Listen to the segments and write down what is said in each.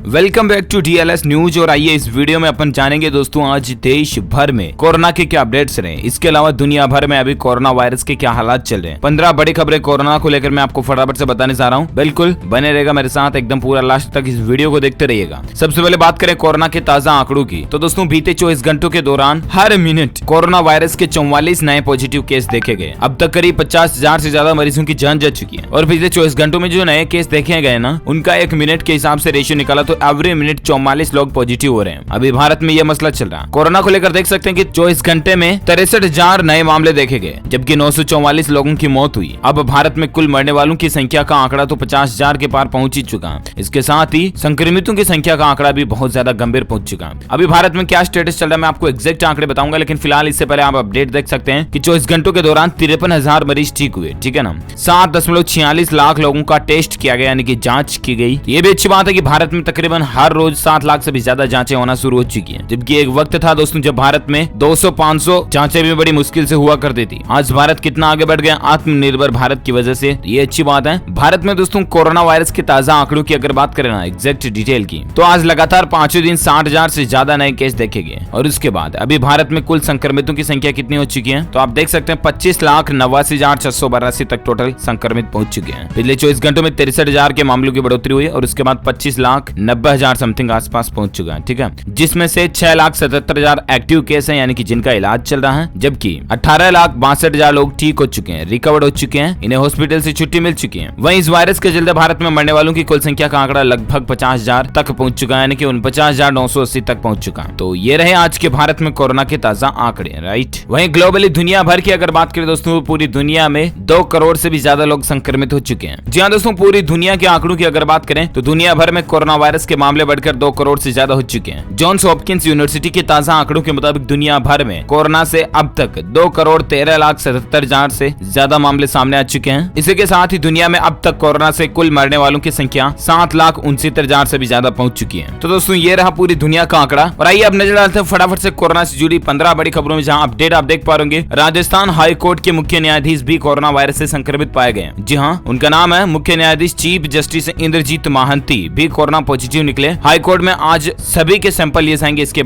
Welcome back to DLS news. और आइए इस वीडियो में अपन जानेंगे दोस्तों आज देश भर में कोरोना के क्या अपडेट्स रहे, इसके अलावा दुनिया भर में अभी कोरोना वायरस के क्या हालात चल रहे हैं। 15 बड़ी खबरें कोरोना को लेकर मैं आपको फटाफट से बताने जा रहा हूँ। बिल्कुल बने रहेगा मेरे साथ, एकदम पूरा लास्ट तक इस वीडियो को देखते रहिएगा। सबसे पहले बात करें कोरोना के ताजा आंकड़ों की, तो दोस्तों बीते 24 घंटों के दौरान हर मिनट कोरोना वायरस के 44 नए पॉजिटिव केस देखे गए। अब तक करीब 50,000 से ज्यादा मरीजों की जान जा चुकी है। और पिछले 24 घंटों में जो नए केस देखे गए ना, उनका एक मिनट के हिसाब से रेशियो निकाला तो एवरी मिनट 44 लोग पॉजिटिव हो रहे हैं। अभी भारत में यह मसला चल रहा है। कोरोना को लेकर देख सकते हैं कि 24 घंटे में 63,000 नए मामले देखे गए, जबकि 944 लोगों की मौत हुई। अब भारत में कुल मरने वालों की संख्या का आंकड़ा तो 50,000 के पार पहुंच ही चुका है। इसके साथ ही संक्रमितों की संख्या का आंकड़ा भी बहुत ज्यादा गंभीर पहुंच चुका है। अभी भारत में क्या स्टेटस चल रहा है मैं आपको एग्जैक्ट आंकड़े बताऊंगा, लेकिन फिलहाल इससे पहले आप अपडेट देख सकते हैं कि 24 घंटों के दौरान 53,000 मरीज ठीक हुए। ठीक है ना, 7.46 लाख लोगों का टेस्ट किया गया, यानी कि जांच की गई। ये भी अच्छी बात है कि भारत में तकरीबन हर रोज 7 लाख से भी ज्यादा जांचें होना शुरू हो चुकी हैं। जबकि एक वक्त था दोस्तों जब भारत में 200-500 जांचें भी बड़ी मुश्किल से हुआ करती थी। आज भारत कितना आगे बढ़ गया आत्मनिर्भर भारत की वजह से, ये अच्छी बात है। भारत में दोस्तों कोरोना वायरस के ताजा आंकड़ों की अगर बात करें ना, एग्जैक्ट डिटेल की, तो आज लगातार 5वें दिन 60,000 से ज्यादा नए केस देखे गए। और उसके बाद अभी भारत में कुल संक्रमितों की संख्या कितनी हो चुकी है, तो आप देख सकते हैं 25,89,682 तक टोटल संक्रमित पहुंच चुके हैं। पिछले 24 घंटों में 63,000 के मामलों की बढ़ोतरी हुई और उसके बाद 25,90,000 समथिंग आसपास पहुंच चुका है। ठीक है, जिसमें से 6,77,000 एक्टिव केस हैं, यानी कि जिनका इलाज चल रहा है, जबकि 18,62,000 लोग ठीक हो चुके हैं, रिकवर हो चुके हैं, इन्हें हॉस्पिटल से छुट्टी मिल चुकी है। वहीं इस वायरस के चलते भारत में मरने वालों की कुल संख्या का आंकड़ा लगभग 50,000 तक पहुंच चुका है, यानी कि 49,980 तक पहुंच चुका है। तो ये रहे आज के भारत में कोरोना के ताजा आंकड़े, राइट। वहीं ग्लोबली दुनिया भर की अगर बात करें दोस्तों, पूरी दुनिया में 2 करोड़ से भी ज्यादा लोग संक्रमित हो चुके हैं। जी हाँ दोस्तों, पूरी दुनिया के आंकड़ों की अगर बात करें तो दुनिया भर में कोरोना वायरस के मामले बढ़कर 2 करोड़ से ज्यादा हो चुके हैं। जॉन्स हॉपकिंस यूनिवर्सिटी के ताजा आंकड़ों के मुताबिक दुनिया भर में कोरोना से अब तक 2,13,77,000 से ज्यादा मामले सामने आ चुके हैं। इसी के साथ ही दुनिया में अब तक कोरोना से कुल मरने वालों की संख्या 7,69,000 से भी ज्यादा पहुंच चुकी है। तो दोस्तों ये रहा पूरी दुनिया का आंकड़ा। और आइए अब नजर डालते हैं फटाफट से कोरोना से जुड़ी 15 बड़ी खबरों में, जहां अपडेट आप देख पाएंगे। राजस्थान हाई कोर्ट के मुख्य न्यायाधीश भी कोरोना वायरस से संक्रमित पाए गए। जी हाँ, उनका नाम है मुख्य न्यायाधीश चीफ जस्टिस इंद्रजीत महांती, भी कोरोना पॉजिटिव निकले। हाई कोर्ट में आज सभी के सैंपल लिए जाएंगे। इसके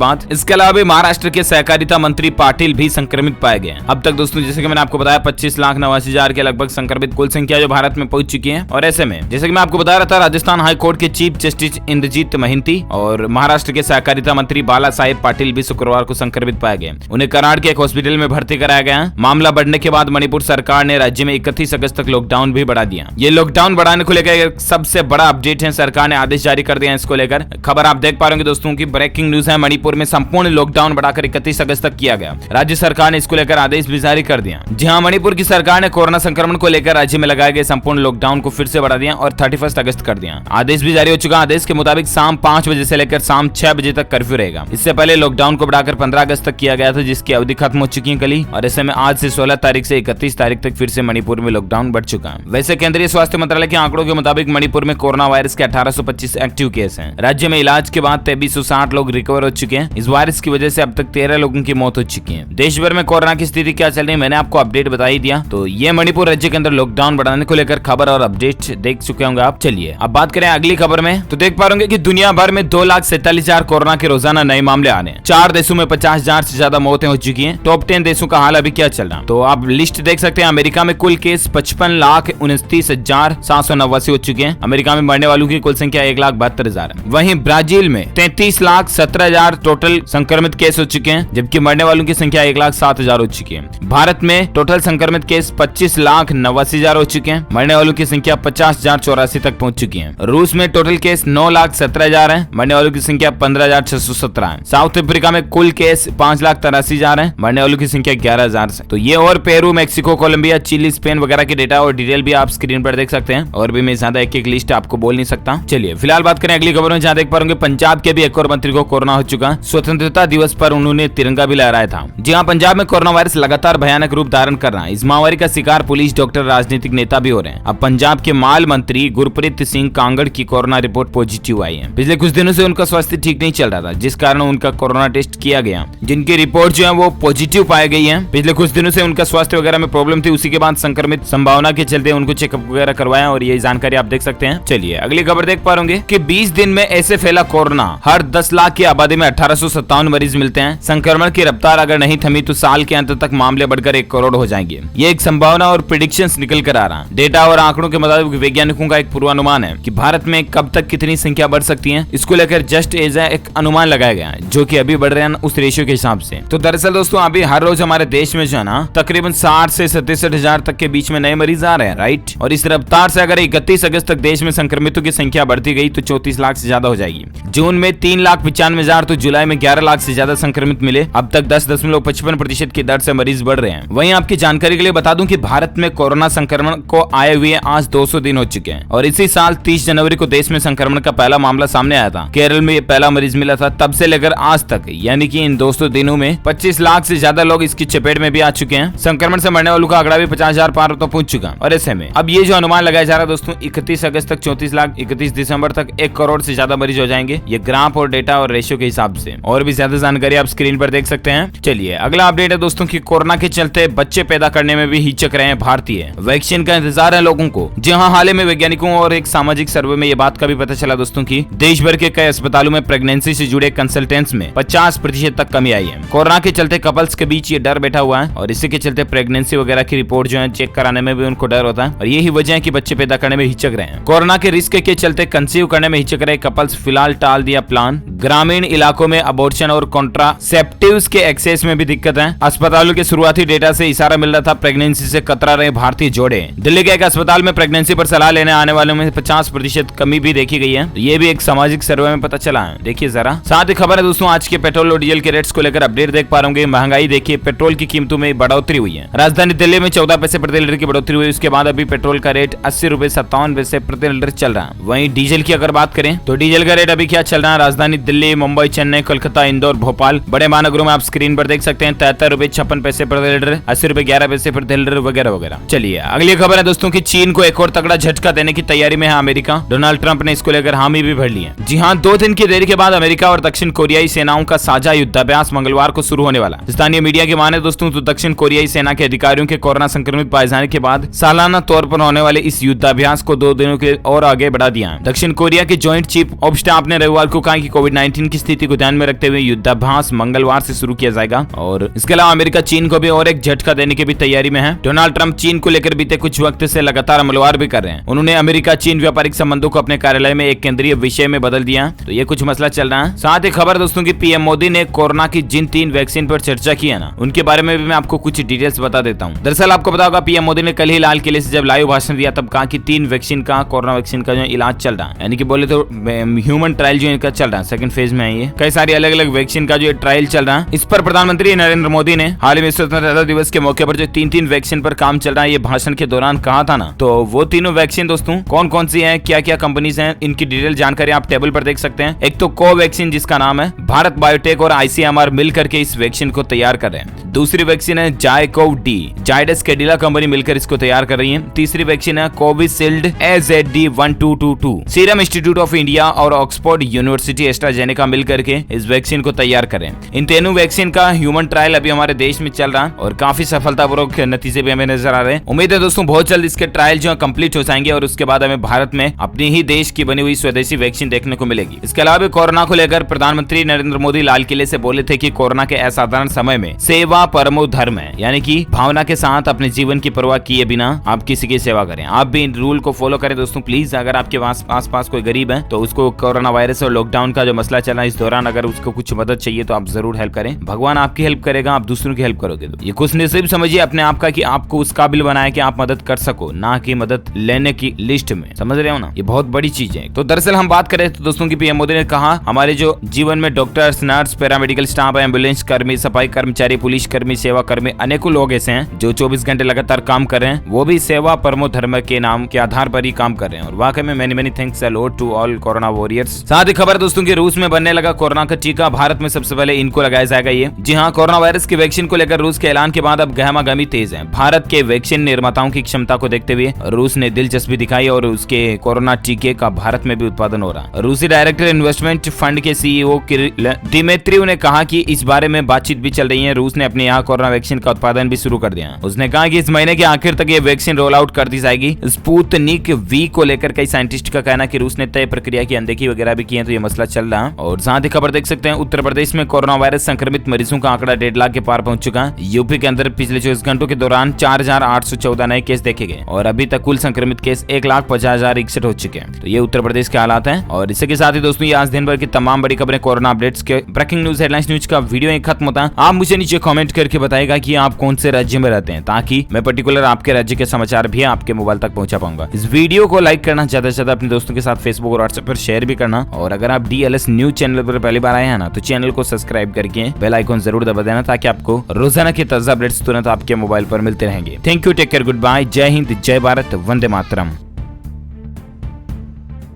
अलावा महाराष्ट्र के सहकारिता मंत्री पाटिल भी संक्रमित पाए गए। अब तक दोस्तों जैसे कि मैंने आपको बताया 25,89,000 के लगभग संक्रमित कुल संख्या जो भारत में पहुंच चुकी है। और ऐसे में जैसे कि मैं आपको बता रहा था, राजस्थान हाई कोर्ट के चीफ जस्टिस इंद्रजीत महांती और महाराष्ट्र के सहकारिता मंत्री बाला साहेब पाटिल भी शुक्रवार को संक्रमित पाए गए। उन्हें कराड़ के एक हॉस्पिटल में भर्ती कराया गया। मामला बढ़ने के बाद मणिपुर सरकार ने राज्य में 31 अगस्त तक लॉकडाउन भी बढ़ा दिया। ये लॉकडाउन बढ़ाने को लेकर सबसे बड़ा अपडेट है, सरकार ने आदेश जारी कर दिया है। इसको लेकर खबर आप देख पा रहे होंगे दोस्तों की ब्रेकिंग न्यूज है। मणिपुर में संपूर्ण लॉकडाउन बढ़ाकर 31 अगस्त तक किया गया। राज्य सरकार ने इसको लेकर आदेश भी जारी कर दिया। जी हाँ, मणिपुर की सरकार ने कोरोना संक्रमण को लेकर राज्य में लगाए गए संपूर्ण लॉकडाउन को फिर से बढ़ा दिया और 31 अगस्त कर दिया। आदेश भी जारी हो चुका। आदेश के मुताबिक शाम 5 बजे से लेकर शाम 6 बजे तक कर्फ्यू रहेगा। इससे पहले लॉकडाउन को बढ़ाकर 15 अगस्त तक किया गया था, जिसकी अवधि खत्म हो चुकी है कल ही। और ऐसे में आज से 16 तारीख से 31 तारीख तक फिर से मणिपुर में लॉकडाउन बढ़ चुका है। वैसे केंद्रीय स्वास्थ्य मंत्रालय के आंकड़ों के मुताबिक मणिपुर में कोरोना वायरस के 1825 एक्टिव केस हैं। राज्य में इलाज के बाद 2360 लोग रिकवर हो चुके हैं। इस वायरस की वजह से अब तक 13 लोगों की मौत हो चुकी है। देश भर में कोरोना की स्थिति क्या चल रही है मैंने आपको अपडेट बता ही दिया। तो ये मणिपुर राज्य के अंदर लॉकडाउन बढ़ाने को लेकर खबर और अपडेट देख चुके होंगे आप। चलिए अब बात करें अगली खबर में, तो देख पा रहे कि दुनिया भर में 2,47,000 कोरोना के रोजाना नए मामले आने। 4 देशों में 50,000 से ज्यादा मौतें हो चुकी हैं। टॉप 10 देशों का हाल अभी क्या चल रहा है, तो आप लिस्ट देख सकते हैं। अमेरिका में कुल केस 55,29,789 हो चुके हैं। अमेरिका में मरने वालों की कुल संख्या 1,72,000 है। वहीं ब्राजील में 33,17,000 टोटल संक्रमित केस हो चुके हैं, जबकि मरने वालों की संख्या 1,07,000 हो चुकी है। भारत में टोटल संक्रमित केस 25,89,000 हो चुके हैं। मरने वालों की संख्या 50,084 तक पहुंच चुकी है। रूस में टोटल केस 9,17,000 है, मरने वालों की संख्या 15,617 है। साउथ अफ्रीका में कुल केस 5,83,000 है, मरने वालों की संख्या 11,000 है। तो ये और Peru, Mexico, Colombia, Chile, Spain वगैरह के डेटा और डिटेल भी आप स्क्रीन पर देख सकते हैं। और भी मैं ज्यादा एक लिस्ट आपको बोल नहीं सकता। चलिए फिलहाल बात करें अगली खबरों में, जहां देख पाएंगे पंजाब के भी एक और मंत्री को कोरोना हो चुका। स्वतंत्रता दिवस पर उन्होंने तिरंगा भी लहराया था। जी हाँ, पंजाब में कोरोना वायरस लगातार भयानक रूप धारण कर रहा है। इस महामारी का शिकार पुलिस, डॉक्टर, राजनीतिक नेता भी हो रहे हैं। अब पंजाब के माल मंत्री गुरप्रीत सिंह कांगड़ की कोरोना रिपोर्ट पॉजिटिव आई है। पिछले कुछ दिनों से उनका स्वास्थ्य ठीक नहीं चल रहा था, जिस कारण उनका कोरोना टेस्ट किया गया, जिनकी रिपोर्ट जो है वो पॉजिटिव पाई गई है। पिछले कुछ दिनों से उनका स्वास्थ्य वगैरह में प्रॉब्लम थी, उसी के बाद संक्रमित संभावना के चलते उनको चेकअप वगैरह करवाया और ये जानकारी आप देख सकते हैं। चलिए अगली खबर देख पा रहे कि 30 दिन में ऐसे फैला कोरोना, हर 10 लाख की आबादी में 1857 मरीज मिलते हैं। संक्रमण की रफ्तार अगर नहीं थमी तो साल के अंत तक मामले बढ़कर 1 करोड़ हो जाएंगे। ये एक संभावना और प्रिडिक्शंस निकल कर आ रहा है। डेटा और आंकड़ों के मुताबिक वैज्ञानिकों का एक पूर्वानुमान है कि भारत में कब तक कितनी संख्या बढ़ सकती है। इसको लेकर जस्ट एज एक अनुमान लगाया गया है, जो कि अभी बढ़ रहे हैं उस रेशियो के हिसाब से। तो दरअसल दोस्तों अभी हर रोज हमारे देश में जो है ना तकरीबन 60 से 67,000 तक के बीच में नए मरीज आ रहे हैं, राइट। और इस रफ्तार से अगर 31 अगस्त तक देश में संक्रमितों की संख्या बढ़ती गई तो 34 लाख से ज्यादा हो जाएगी। जून में 3,95,000 तो जुलाई में 11 लाख से ज्यादा संक्रमित मिले। अब तक 10.55% की दर से मरीज बढ़ रहे हैं। वहीं आपकी जानकारी के लिए बता दूं कि भारत में कोरोना संक्रमण को आए हुए आज 200 दिन हो चुके हैं और इसी साल 30 जनवरी को देश में संक्रमण का पहला मामला सामने आया था। केरल में पहला मरीज मिला था। तब से लेकर आज तक यानी कि इन 200 दिनों में 25 लाख से ज्यादा लोग इसकी चपेट में भी आ चुके हैं। संक्रमण से मरने वालों का आंकड़ा भी 50,000 पार तो पहुंच चुका। और ऐसे में अब ये जो अनुमान लगाया जा रहा है दोस्तों 31 अगस्त तक 34 लाख, 31 दिसंबर तक 1 करोड़ से ज्यादा मरीज हो जाएंगे। ये ग्राफ और डेटा और रेशियो के हिसाब से। और भी ज्यादा जानकारी आप स्क्रीन पर देख सकते हैं। चलिए अगला अपडेट है दोस्तों की कोरोना के चलते बच्चे पैदा करने में भी हिचक रहे हैं भारतीय। वैक्सीन का इंतजार है लोगों को। जी हाँ, हाल ही में वैज्ञानिकों और एक सामाजिक सर्वे में ये बात का भी पता चला दोस्तों की देश भर के कई अस्पतालों में प्रेगनेंसी से जुड़े कंसल्टेंट्स में 50% तक कमी आई है। कोरोना के चलते कपल्स के बीच ये डर बैठा हुआ है और इसी के चलते प्रेगनेंसी वगैरह की रिपोर्ट जो है चेक कराने में भी उनको डर होता है और यही वजह है कि बच्चे पैदा करने में हिचक रहे हैं। कोरोना के रिस्क के चलते कंसीव करने में हिचक रहे कपल्स फिलहाल टाल दिया प्लान। ग्रामीण इलाकों में अबॉर्शन और कॉन्ट्रासेप्टिव्स के एक्सेस में भी दिक्कत है। अस्पतालों के शुरुआती डेटा से इशारा मिल रहा था प्रेगनेंसी से कतरा रहे भारतीय जोड़े। दिल्ली के एक अस्पताल में प्रेगनेंसी पर सलाह लेने आने वालों में 50% कमी भी देखी गई है। ये भी एक सामाजिक सर्वे में पता चला है। देखिए जरा। साथ ही खबर है दोस्तों आज के पेट्रोल और डीजल के रेट्स को लेकर अपडेट देख पा रहे। महंगाई देखिए, पेट्रोल की कीमतों में बढ़ोतरी हुई है। राजधानी दिल्ली में 14 पैसे प्रति लीटर की बढ़ोतरी हुई। उसके बाद अभी पेट्रोल का रेट 80 रुपए 57 पैसे प्रति लीटर चल रहा है। वहीं डीजल की अगर बात करें तो डीजल का रेट अभी क्या चल रहा है। राजधानी दिल्ली, मुंबई, चेन्नई, कोलकाता, इंदौर, भोपाल बड़े महानगरों में आप स्क्रीन पर देख सकते हैं 73 रुपए 56 पैसे प्रति लीटर, 80 रुपए 11 पैसे प्रति लीटर वगैरह वगैरह। चलिए अगली खबर है दोस्तों की चीन को एक और तगड़ा झटका देने की तैयारी में है अमेरिका। डोनाल्ड ट्रंप ने इसको लेकर हामी भी भर ली है। जी हाँ, 2 दिन की देरी के बाद अमेरिका और दक्षिण कोरियाई सेनाओं का साझा युद्धाभ्यास मंगलवार को शुरू होने वाला। स्थानीय मीडिया की माने दोस्तों तो दक्षिण कोरियाई सेना के अधिकारियों के कोरोना संक्रमित पाए जाने के बाद सालाना तौर पर होने वाले इस युद्धाभ्यास को 2 दिनों के और आगे बढ़ा दिया है। दक्षिण कोरिया के जॉइंट चीफ ऑफ स्टाफ ने रविवार को कहा कि कोविड-19 की स्थिति को ध्यान में रखते हुए युद्धाभ्यास मंगलवार से शुरू किया जाएगा। और इसके अलावा अमेरिका चीन को भी और एक झटका देने की भी तैयारी में है। डोनाल्ड ट्रंप चीन को लेकर बीते कुछ वक्त से लगातार हमलावर भी कर रहे हैं। उन्होंने अमेरिका चीन व्यापारिक संबंधों को अपने कार्यालय में एक केंद्रीय विषय में बदल दिया। तो ये कुछ मसला चल रहा है। साथ ही खबर दोस्तों की पीएम मोदी ने कोरोना की जिन 3 वैक्सीन पर चर्चा की है ना, उनके बारे में भी मैं आपको कुछ डिटेल्स बता देता हूँ। दरअसल आपको पता होगा पीएम मोदी ने कल ही लाल किले से जब लाइव भाषण दिया तब कहा कि 3 वैक्सीन का कोरोना वैक्सीन का जो इलाज चल रहा है, यानी कि बोले तो ह्यूमन ट्रायल जो इनका चल रहा है, सेकंड फेज में है ये। कई सारी अलग अलग वैक्सीन का जो ट्रायल चल रहा है। इस पर प्रधानमंत्री नरेंद्र मोदी ने हाल ही में स्वतंत्रता दिवस के मौके पर जो 3 वैक्सीन पर काम चल रहा है ये भाषण के दौरान कहा था ना। तो वो तीनों वैक्सीन दोस्तों कौन कौन सी है, क्या क्या कंपनीज हैं, इनकी डिटेल जानकारी आप टेबल पर देख सकते हैं। एक तो कोवैक्सीन जिसका नाम है, भारत बायोटेक और आईसीएमआर मिलकर के इस वैक्सीन को तैयार कर रहे हैं। दूसरी वैक्सीन है जायकोव डी, जायडस कैडिला कंपनी मिलकर इसको तैयार कर रही है। तीसरी वैक्सीन है Covishield AZD1222, serum institute of India और ऑक्सफोर्ड यूनिवर्सिटी एस्ट्राजेनेका मिलकर के इस वैक्सीन को तैयार करें। इन तीनों वैक्सीन का ह्यूमन ट्रायल अभी हमारे देश में चल रहा है और काफी सफलतापूर्वक नतीजे भी हमें नजर आ रहे हैं। उम्मीद है दोस्तों बहुत जल्द इसके ट्रायल जो है कंप्लीट हो जाएंगे और उसके बाद हमें भारत में अपनी ही देश की बनी हुई स्वदेशी वैक्सीन देखने को मिलेगी। इसके अलावा कोरोना को लेकर प्रधानमंत्री नरेंद्र मोदी लाल किले से बोले थे कि कोरोना के असाधारण समय में सेवा परमो धर्म है, यानी कि भावना के साथ अपने जीवन की परवाह किए बिना आप किसी की सेवा करें। आप भी इन रूल को फॉलो करें दोस्तों प्लीज। अगर आपके आस पास कोई गरीब है तो उसको कोरोना वायरस और लॉकडाउन का जो मसला चला इस दौरान अगर उसको कुछ मदद चाहिए तो आप जरूर हेल्प करें। भगवान आपकी हेल्प करेगा, आप दूसरों की हेल्प करोगे। तो ये कुछ नसीब समझिए अपने आप का कि आपको उस काबिल बनाया कि आप मदद कर सको, ना कि मदद लेने की लिस्ट में। समझ रहे हो ना, ये बहुत बड़ी चीज है। तो दरअसल हम बात करें तो दोस्तों की पीएम मोदी ने कहा हमारे जो जीवन में doctors, nurse, paramedical staff, ambulance कर्मी, सफाई कर्मचारी, पुलिस कर्मी, सेवा कर्मी, अनेकों लोग ऐसे हैं जो 24 घंटे लगातार काम कर रहे हैं। वो भी सेवा परमो धर्म के नाम के आधार पर ही काम कर रहे हैं और वाकई में many thanks a lot to all corona warriors. साथ ही खबर दोस्तों की रूस में बनने लगा कोरोना का टीका। भारत में सबसे पहले इनको लगाया जाएगा ये। जी हाँ, कोरोना वायरस की वैक्सीन को लेकर रूस के ऐलान के बाद अब गहमागहमी तेज है। भारत के वैक्सीन निर्माताओं की क्षमता को देखते हुए रूस ने दिलचस्पी दिखाई और उसके कोरोना टीके का भारत में भी उत्पादन हो रहा। रूसी डायरेक्टर इन्वेस्टमेंट फंड के सीईओ दिमित्रियो ने कहा कि इस बारे में बातचीत भी चल रही है। रूस ने अपने यहाँ कोरोना वैक्सीन का उत्पादन भी शुरू कर दिया। उसने कहा कि इस महीने के आखिर तक ये वैक्सीन रोल आउट कर दी जाएगी। स्पुतनिक वी को लेकर कई साइंटिस्ट का कहना कि रूस ने तय प्रक्रिया की अनदेखी वगैरह भी की है, तो ये मसला चल रहा है। और साथ ही खबर देख सकते हैं उत्तर प्रदेश में कोरोना वायरस संक्रमित मरीजों का आंकड़ा 1.5 लाख के पार पहुंच चुका है। यूपी के अंदर पिछले 24 घंटों के दौरान 4,814 नए केस देखे गए और अभी तक कुल संक्रमित केस 1,50,61 हो चुके हैं। तो ये उत्तर प्रदेश के हालात हैं। और इसी के साथ ही दोस्तों ये आज दिन भर की तमाम बड़ी खबरें, कोरोना अपडेट्स के ब्रेकिंग न्यूज, हेडलाइंस न्यूज का वीडियो एक खत्म होता है। आप मुझे नीचे कमेंट करके बताएगा कि आप कौन से राज्य में रहते हैं, ताकि मैं पर्टिकुलर आपके राज्य के समाचार भी आपके मोबाइल तक पहुंचा पाऊंगा। इस वीडियो को लाइक करना, ज्यादा से ज्यादा अपने दोस्तों के साथ फेसबुक और व्हाट्सएप पर शेयर भी करना। और अगर आप DLS न्यूज चैनल पर पहली बार आए हैं ना, तो चैनल को सब्सक्राइब करके बेल आइकन जरूर दबा देना, ताकि आपको रोजाना के ताजा अपडेट्स तुरंत आपके मोबाइल पर मिलते रहेंगे। Thank you, take care, goodbye, जय हिंद, जय भारत, वंदे मातरम।